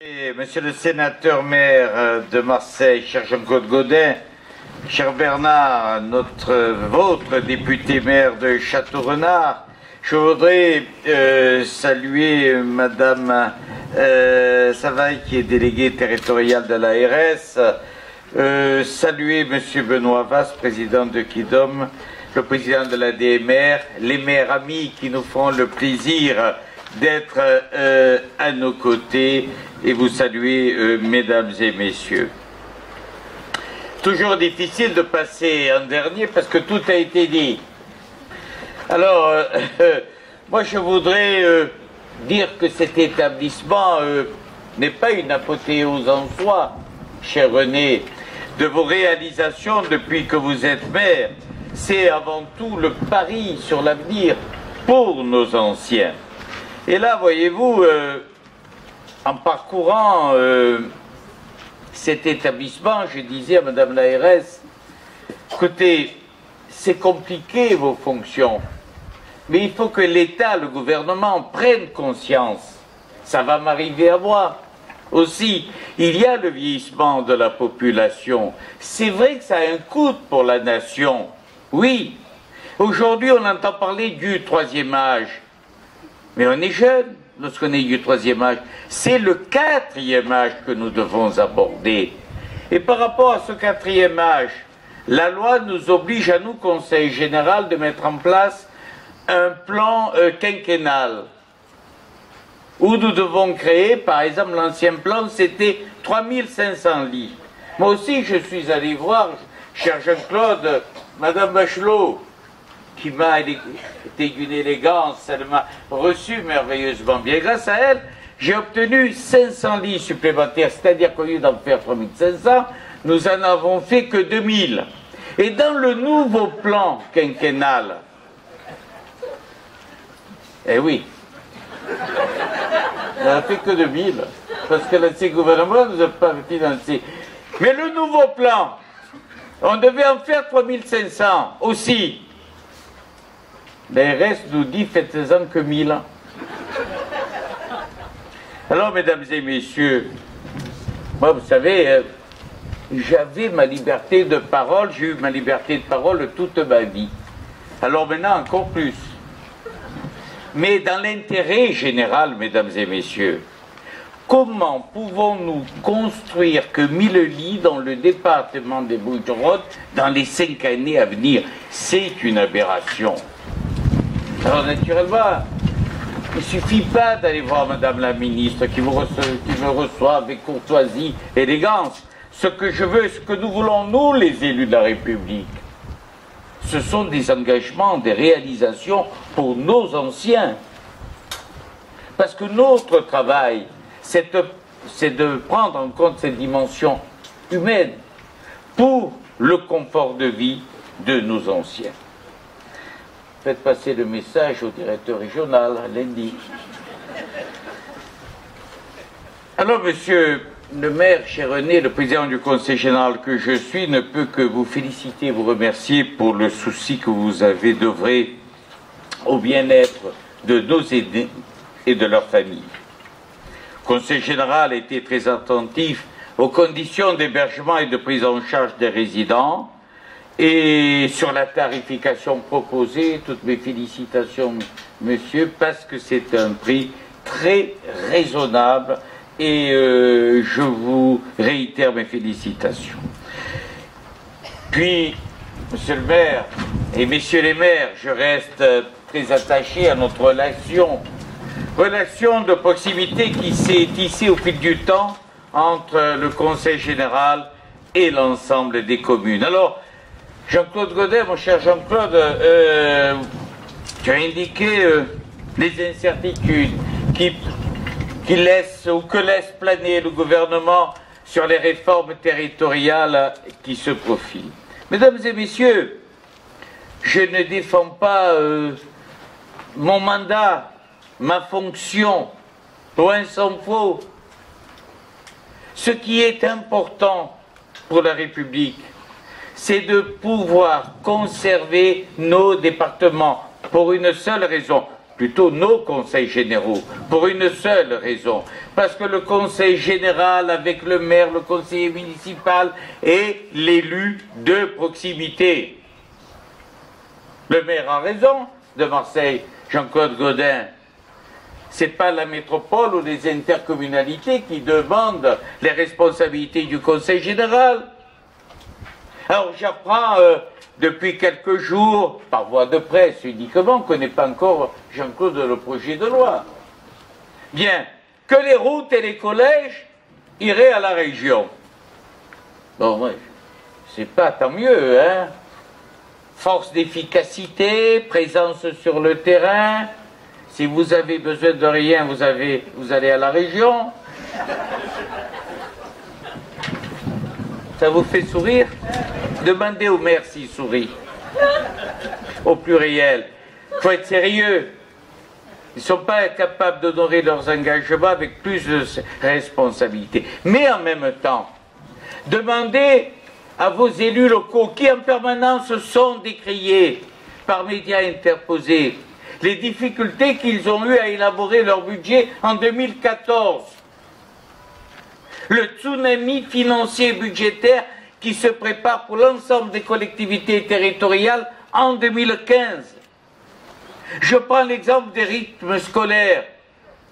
Monsieur le sénateur maire de Marseille, cher Jean-Claude Gaudin, cher Bernard, votre député maire de Château-Renard, je voudrais saluer Madame Savaille, qui est déléguée territoriale de l'ARS, saluer Monsieur Benoît Vasse, président de Kidom, le président de la DMR, les maires amis qui nous font le plaisir d'être à nos côtés et vous saluer, mesdames et messieurs. Toujours difficile de passer en dernier parce que tout a été dit. Alors, moi je voudrais dire que cet établissement n'est pas une apothéose en soi, cher René, de vos réalisations depuis que vous êtes maire. C'est avant tout le pari sur l'avenir pour nos anciens. Et là, voyez-vous, en parcourant cet établissement, je disais à Madame l'ARS, écoutez, c'est compliqué vos fonctions, mais il faut que l'État, le gouvernement, prenne conscience. Ça va m'arriver à moi. Aussi, il y a le vieillissement de la population. C'est vrai que ça a un coût pour la nation. Oui, aujourd'hui on entend parler du troisième âge. Mais on est jeune lorsqu'on est du troisième âge. C'est le quatrième âge que nous devons aborder. Et par rapport à ce quatrième âge, la loi nous oblige à nous, Conseil général, de mettre en place un plan quinquennal où nous devons créer, par exemple, l'ancien plan, c'était 3500 lits. Moi aussi, je suis allé voir, cher Jean-Claude, Madame Bachelot, qui m'a été d'une élégance, elle m'a reçu merveilleusement bien. Grâce à elle, j'ai obtenu 500 lits supplémentaires, c'est-à-dire qu'au lieu d'en faire 3500, nous en avons fait que 2000. Et dans le nouveau plan quinquennal, eh oui, on n'a fait que 2000, parce que l'ancien gouvernement ne nous a pas financé. Mais le nouveau plan, on devait en faire 3500 aussi. L'ARS nous dit, faites-en que 1000. Alors, mesdames et messieurs, moi, vous savez, j'avais ma liberté de parole, j'ai eu ma liberté de parole toute ma vie. Alors maintenant, encore plus. Mais dans l'intérêt général, mesdames et messieurs, comment pouvons-nous construire que 1000 lits dans le département des Bouches-du-Rhône dans les 5 années à venir? C'est une aberration. Alors naturellement, il ne suffit pas d'aller voir Madame la ministre qui me reçoit avec courtoisie, élégance. Ce que je veux, ce que nous voulons, nous, les élus de la République, ce sont des engagements, des réalisations pour nos anciens. Parce que notre travail, c'est de prendre en compte cette dimension humaine pour le confort de vie de nos anciens. Faites passer le message au directeur régional, lundi. Alors, monsieur le maire, cher René, le président du conseil général que je suis, ne peut que vous féliciter et vous remercier pour le souci que vous avez d'œuvrer au bien-être de nos aînés et de leurs familles. Le conseil général a été très attentif aux conditions d'hébergement et de prise en charge des résidents. Et sur la tarification proposée, toutes mes félicitations, monsieur, parce que c'est un prix très raisonnable et je vous réitère mes félicitations. Puis, monsieur le maire et messieurs les maires, je reste très attaché à notre relation de proximité qui s'est tissée au fil du temps entre le conseil général et l'ensemble des communes. Alors, Jean-Claude Gaudin, mon cher Jean-Claude, tu as indiqué les incertitudes qui laissent ou que laisse planer le gouvernement sur les réformes territoriales qui se profilent. Mesdames et messieurs, je ne défends pas mon mandat, ma fonction, loin s'en faut. Ce qui est important pour la République, c'est de pouvoir conserver nos départements pour une seule raison, plutôt nos conseils généraux, pour une seule raison. Parce que le conseil général, avec le maire, le conseiller municipal, est l'élu de proximité. Le maire a raison de Marseille, Jean-Claude Gaudin. Ce n'est pas la métropole ou les intercommunalités qui demandent les responsabilités du conseil général. Alors j'apprends depuis quelques jours, par voie de presse uniquement, qu'on n'est pas encore, Jean-Claude, le projet de loi. Bien, que les routes et les collèges iraient à la région. Bon, ouais, c'est pas tant mieux, hein. Force d'efficacité, présence sur le terrain. Si vous avez besoin de rien, vous allez à la région. Ça vous fait sourire? Demandez au maire s'il sourit. Au pluriel. Il faut être sérieux. Ils ne sont pas capables d'honorer leurs engagements avec plus de responsabilité. Mais en même temps, demandez à vos élus locaux qui en permanence sont décriés par médias interposés les difficultés qu'ils ont eues à élaborer leur budget en 2014. Le tsunami financier et budgétaire qui se prépare pour l'ensemble des collectivités territoriales en 2015. Je prends l'exemple des rythmes scolaires.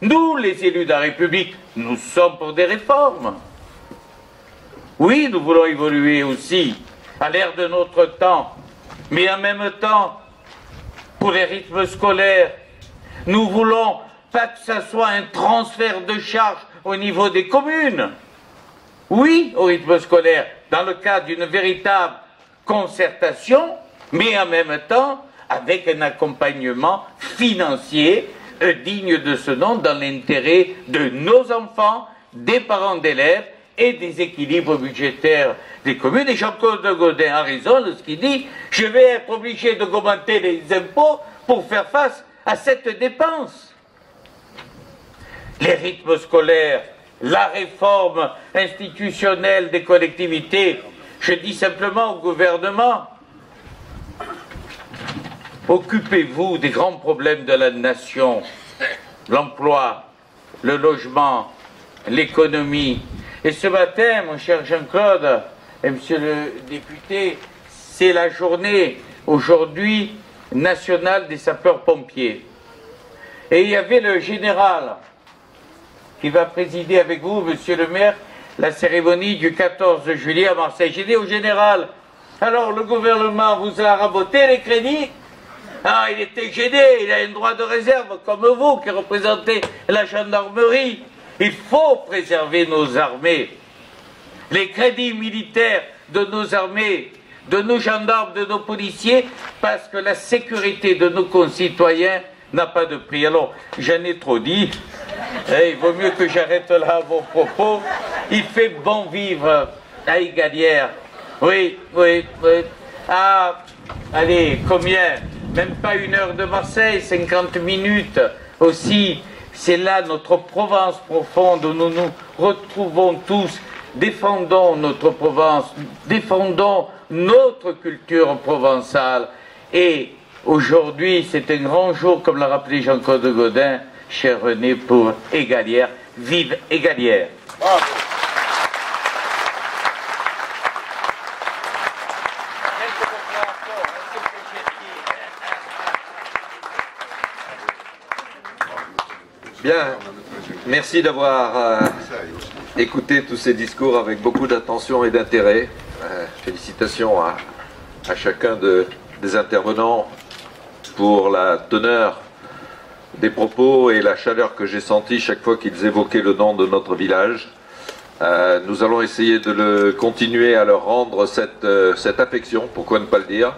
Nous, les élus de la République, nous sommes pour des réformes. Oui, nous voulons évoluer aussi à l'ère de notre temps, mais en même temps, pour les rythmes scolaires, nous voulons pas que ça soit un transfert de charges au niveau des communes. Oui, au rythme scolaire, dans le cadre d'une véritable concertation, mais en même temps avec un accompagnement financier digne de ce nom dans l'intérêt de nos enfants, des parents d'élèves et des équilibres budgétaires des communes. Et Jean-Claude Gaudin a raison de ce qu'il dit, je vais être obligé d'augmenter les impôts pour faire face à cette dépense. Les rythmes scolaires, la réforme institutionnelle des collectivités, je dis simplement au gouvernement, occupez-vous des grands problèmes de la nation, l'emploi, le logement, l'économie. Et ce matin, mon cher Jean-Claude et monsieur le député, c'est la journée aujourd'hui nationale des sapeurs-pompiers. Et il y avait le général qui va présider avec vous, monsieur le maire, la cérémonie du 14 juillet à Marseille. J'ai dit au général, alors le gouvernement vous a raboté les crédits? Ah, il était gêné, il a un droit de réserve comme vous qui représentez la gendarmerie. Il faut préserver nos armées. Les crédits militaires de nos armées, de nos gendarmes, de nos policiers, parce que la sécurité de nos concitoyens n'a pas de prix. Alors, j'en ai trop dit. Il vaut mieux que j'arrête là vos propos. Il fait bon vivre à Égalière. Oui, oui, oui. Ah, allez, combien? Même pas 1 heure de Marseille, 50 minutes aussi. C'est là notre Provence profonde où nous nous retrouvons tous. Défendons notre Provence, défendons notre culture provençale. Et aujourd'hui, c'est un grand jour, comme l'a rappelé Jean-Claude Gaudin, cher René, pour Égalière. Vive Égalière! Bravo. Bien, merci d'avoir écouté tous ces discours avec beaucoup d'attention et d'intérêt. Félicitations à chacun des intervenants pour la teneur des propos et la chaleur que j'ai sentie chaque fois qu'ils évoquaient le nom de notre village. Nous allons essayer de le continuer à leur rendre cette affection, pourquoi ne pas le dire.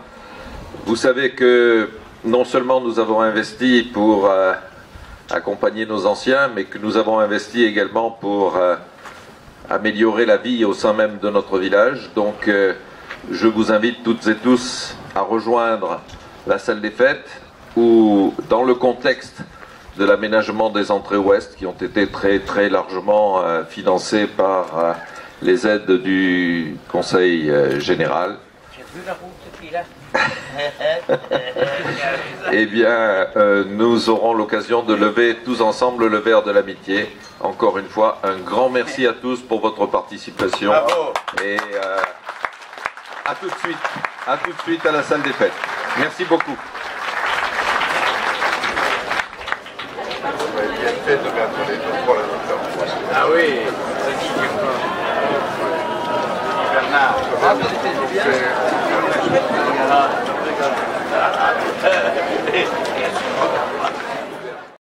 Vous savez que non seulement nous avons investi pour accompagner nos anciens, mais que nous avons investi également pour améliorer la vie au sein même de notre village. Donc je vous invite toutes et tous à rejoindre la salle des fêtes où, dans le contexte de l'aménagement des entrées ouest qui ont été très largement financées par les aides du Conseil général. J'ai vu la route qui est là. eh bien, nous aurons l'occasion de lever tous ensemble le verre de l'amitié. Encore une fois, un grand merci à tous pour votre participation. Bravo. Et à tout de suite à la salle des fêtes. Merci beaucoup. Ah oui. Bernard.